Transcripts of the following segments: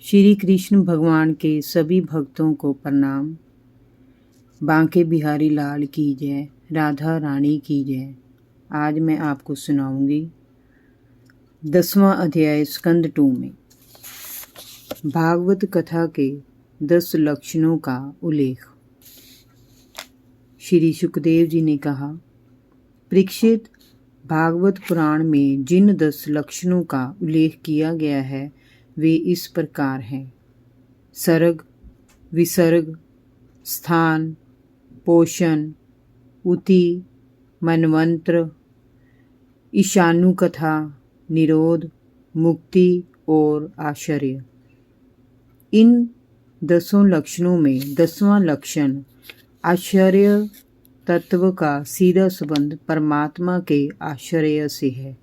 श्री कृष्ण भगवान के सभी भक्तों को प्रणाम। बांके बिहारी लाल की जय, राधा रानी की जय। आज मैं आपको सुनाऊंगी 10वां अध्याय स्कंद 2 में भागवत कथा के 10 लक्षणों का उल्लेख। श्री सुखदेव जी ने कहा, परीक्षित, भागवत पुराण में जिन 10 लक्षणों का उल्लेख किया गया है वे इस प्रकार हैं: सर्ग, विसर्ग, स्थान, पोषण, उति, मनवंत्र, ईशानुकथा, निरोध, मुक्ति और आश्चर्य। इन 10 लक्षणों में 10वां लक्षण आश्चर्य तत्व का सीधा संबंध परमात्मा के आश्चर्य से है।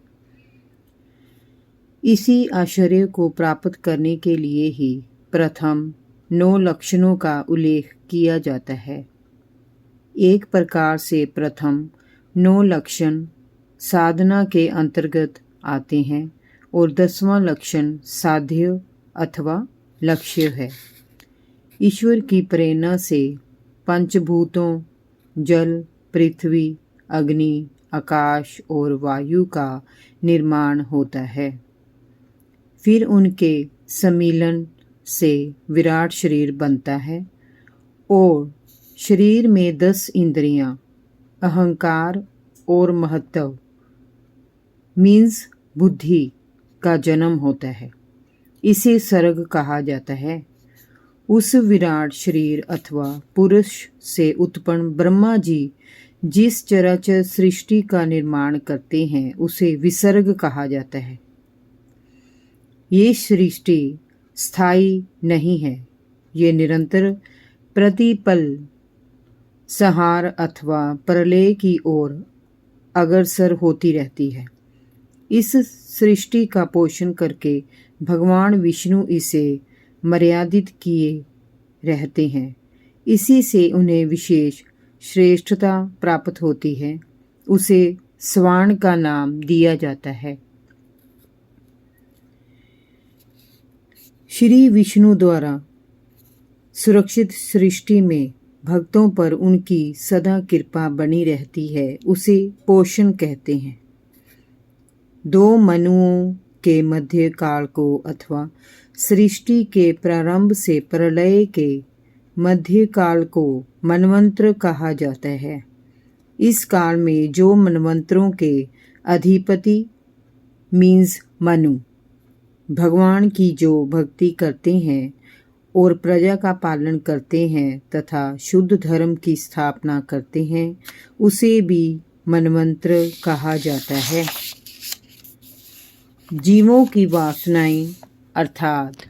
इसी आश्चर्य को प्राप्त करने के लिए ही प्रथम 9 लक्षणों का उल्लेख किया जाता है। एक प्रकार से प्रथम 9 लक्षण साधना के अंतर्गत आते हैं और 10वां लक्षण साध्य अथवा लक्ष्य है। ईश्वर की प्रेरणा से पंचभूतों जल, पृथ्वी, अग्नि, आकाश और वायु का निर्माण होता है। फिर उनके सम्मिलन से विराट शरीर बनता है और शरीर में 10 इंद्रियां, अहंकार और महत्व मीन्स बुद्धि का जन्म होता है। इसे सर्ग कहा जाता है। उस विराट शरीर अथवा पुरुष से उत्पन्न ब्रह्मा जी जिस चराचर सृष्टि का निर्माण करते हैं उसे विसर्ग कहा जाता है। ये सृष्टि स्थायी नहीं है, ये निरंतर प्रतिपल संहार अथवा प्रलय की ओर अग्रसर होती रहती है। इस सृष्टि का पोषण करके भगवान विष्णु इसे मर्यादित किए रहते हैं। इसी से उन्हें विशेष श्रेष्ठता प्राप्त होती है। उसे स्वान का नाम दिया जाता है। श्री विष्णु द्वारा सुरक्षित सृष्टि में भक्तों पर उनकी सदा कृपा बनी रहती है, उसे पोषण कहते हैं। 2 मनुओं के मध्य काल को अथवा सृष्टि के प्रारंभ से प्रलय के मध्य काल को मनवंत्र कहा जाता है। इस काल में जो मनवंतरों के अधिपति मीन्स मनु भगवान की जो भक्ति करते हैं और प्रजा का पालन करते हैं तथा शुद्ध धर्म की स्थापना करते हैं उसे भी मनवंत्र कहा जाता है। जीवों की वासनाएं अर्थात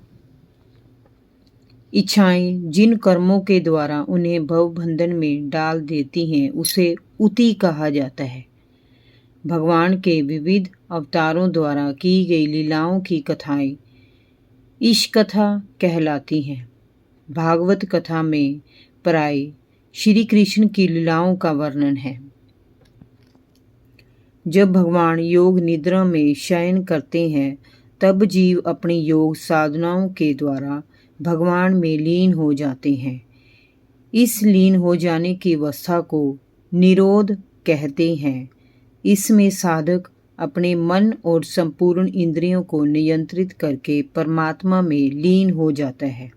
इच्छाएं जिन कर्मों के द्वारा उन्हें भवबंधन में डाल देती हैं उसे उति कहा जाता है। भगवान के विविध अवतारों द्वारा की गई लीलाओं की कथाएं ईश कथा कहलाती हैं। भागवत कथा में प्राय श्री कृष्ण की लीलाओं का वर्णन है। जब भगवान योग निद्रा में शयन करते हैं तब जीव अपनी योग साधनाओं के द्वारा भगवान में लीन हो जाते हैं। इस लीन हो जाने की अवस्था को निरोध कहते हैं। इसमें साधक अपने मन और संपूर्ण इंद्रियों को नियंत्रित करके परमात्मा में लीन हो जाता है।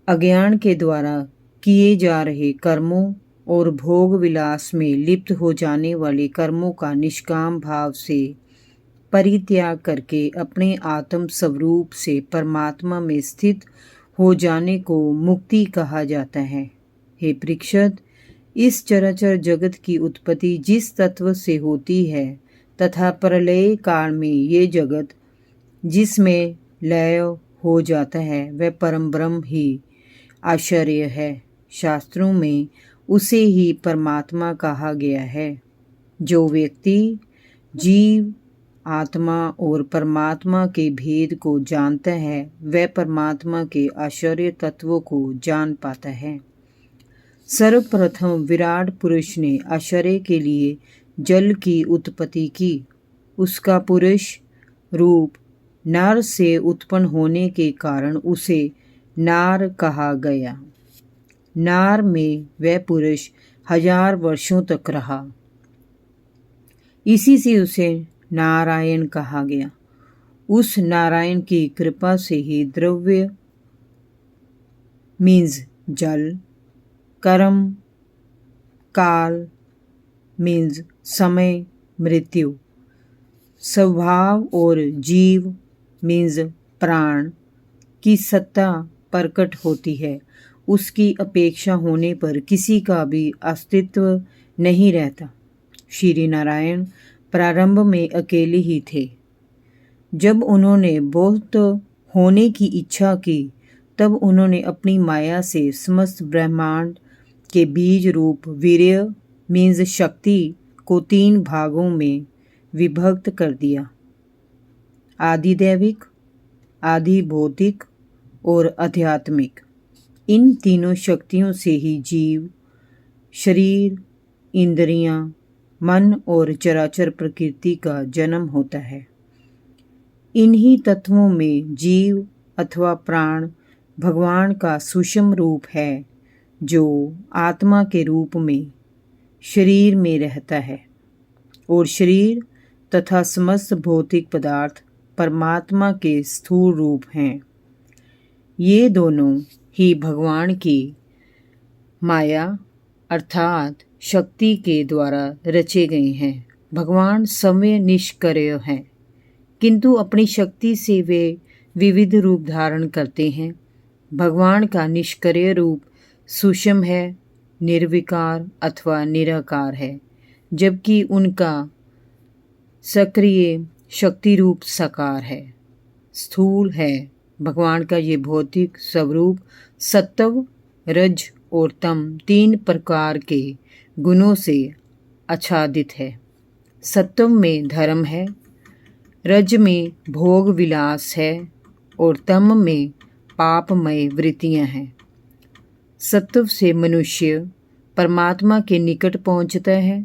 अज्ञान के द्वारा किए जा रहे कर्मों और भोग विलास में लिप्त हो जाने वाले कर्मों का निष्काम भाव से परित्याग करके अपने आत्म स्वरूप से परमात्मा में स्थित हो जाने को मुक्ति कहा जाता है। हे परीक्षित, इस चराचर जगत की उत्पत्ति जिस तत्व से होती है तथा प्रलय काल में ये जगत जिसमें लय हो जाता है वह परम ब्रह्म ही आश्चर्य है। शास्त्रों में उसे ही परमात्मा कहा गया है। जो व्यक्ति जीव, आत्मा और परमात्मा के भेद को जानता है वह परमात्मा के आश्चर्य तत्वों को जान पाता है। सर्वप्रथम विराट पुरुष ने आश्चर्य के लिए जल की उत्पत्ति की। उसका पुरुष रूप नर से उत्पन्न होने के कारण उसे नार कहा गया। नार में वह पुरुष 1000 वर्षों तक रहा, इसी से उसे नारायण कहा गया। उस नारायण की कृपा से ही द्रव्य मीन्स जल, कर्म काल मीन्स समय मृत्यु, स्वभाव और जीव मीन्स प्राण की सत्ता प्रकट होती है। उसकी अपेक्षा होने पर किसी का भी अस्तित्व नहीं रहता। श्री नारायण प्रारंभ में अकेले ही थे। जब उन्होंने बहुत होने की इच्छा की तब उन्होंने अपनी माया से समस्त ब्रह्मांड के बीज रूप वीर्य मीन्स शक्ति को 3 भागों में विभक्त कर दिया, आदि दैविक, आदि भौतिक और आध्यात्मिक। इन तीनों शक्तियों से ही जीव, शरीर, इंद्रियां, मन और चराचर प्रकृति का जन्म होता है। इन्हीं तत्वों में जीव अथवा प्राण भगवान का सूक्ष्म रूप है, जो आत्मा के रूप में शरीर में रहता है, और शरीर तथा समस्त भौतिक पदार्थ परमात्मा के स्थूल रूप हैं। ये दोनों ही भगवान की माया अर्थात शक्ति के द्वारा रचे गए हैं। भगवान स्वयं निष्क्रिय हैं, किंतु अपनी शक्ति से वे विविध रूप धारण करते हैं। भगवान का निष्क्रिय रूप सूक्ष्म है, निर्विकार अथवा निराकार है, जबकि उनका सक्रिय शक्ति रूप साकार है, स्थूल है। भगवान का ये भौतिक स्वरूप सत्व, रज और तम 3 प्रकार के गुणों से आच्छादित है। सत्व में धर्म है, रज में भोग विलास है और तम में पापमय वृत्तियां हैं। सत्व से मनुष्य परमात्मा के निकट पहुंचता है,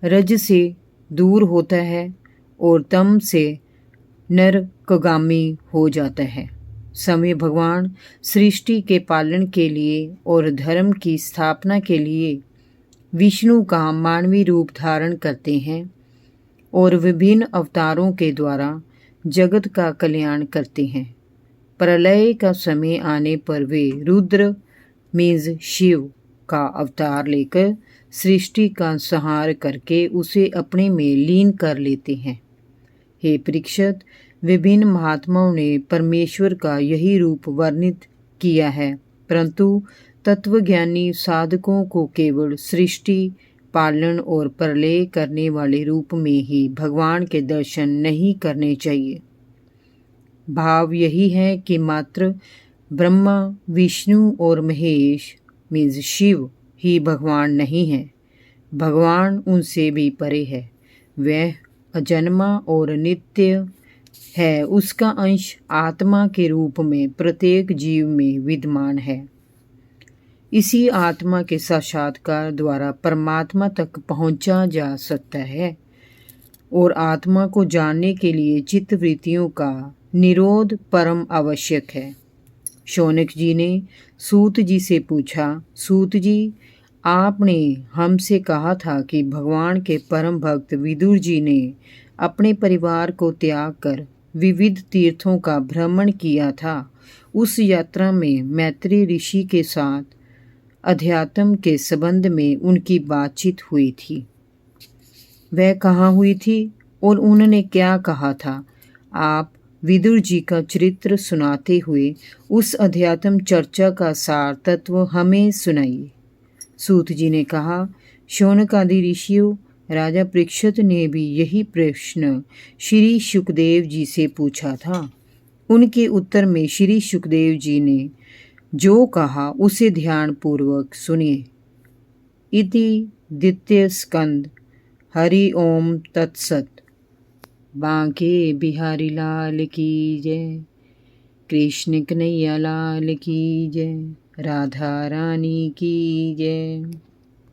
रज से दूर होता है और तम से नरकगामी हो जाता है। समय भगवान सृष्टि के पालन के लिए और धर्म की स्थापना के लिए विष्णु का मानवीय रूप धारण करते हैं और विभिन्न अवतारों के द्वारा जगत का कल्याण करते हैं। प्रलय का समय आने पर वे रुद्र मीन्स शिव का अवतार लेकर सृष्टि का संहार करके उसे अपने में लीन कर लेते हैं। हे परीक्षित, विभिन्न महात्माओं ने परमेश्वर का यही रूप वर्णित किया है, परंतु तत्वज्ञानी साधकों को केवल सृष्टि पालन और प्रलय करने वाले रूप में ही भगवान के दर्शन नहीं करने चाहिए। भाव यही है कि मात्र ब्रह्मा, विष्णु और महेश मीन्स शिव ही भगवान नहीं है। भगवान उनसे भी परे है। वह अजन्मा और नित्य है। उसका अंश आत्मा के रूप में प्रत्येक जीव में विद्यमान है। इसी आत्मा के साक्षात्कार द्वारा परमात्मा तक पहुंचा जा सकता है और आत्मा को जानने के लिए चित्त वृत्तियों का निरोध परम आवश्यक है। शौनक जी ने सूत जी से पूछा, सूत जी, आपने हमसे कहा था कि भगवान के परम भक्त विदुर जी ने अपने परिवार को त्याग कर विविध तीर्थों का भ्रमण किया था। उस यात्रा में मैत्री ऋषि के साथ अध्यात्म के संबंध में उनकी बातचीत हुई थी। वह कहाँ हुई थी और उन्होंने क्या कहा था? आप विदुर जी का चरित्र सुनाते हुए उस अध्यात्म चर्चा का सार तत्व हमें सुनाइए। सूत जी ने कहा, शौनक आदि ऋषियों, राजा परीक्षित ने भी यही प्रश्न श्री सुखदेव जी से पूछा था। उनके उत्तर में श्री सुखदेव जी ने जो कहा उसे ध्यानपूर्वक सुनिए। इति द्वितीय स्कंद। हरि ओम तत्सत। बांके बिहारी लाल की जय। कृष्ण कन्हैया लाल की जय। राधा रानी की जय।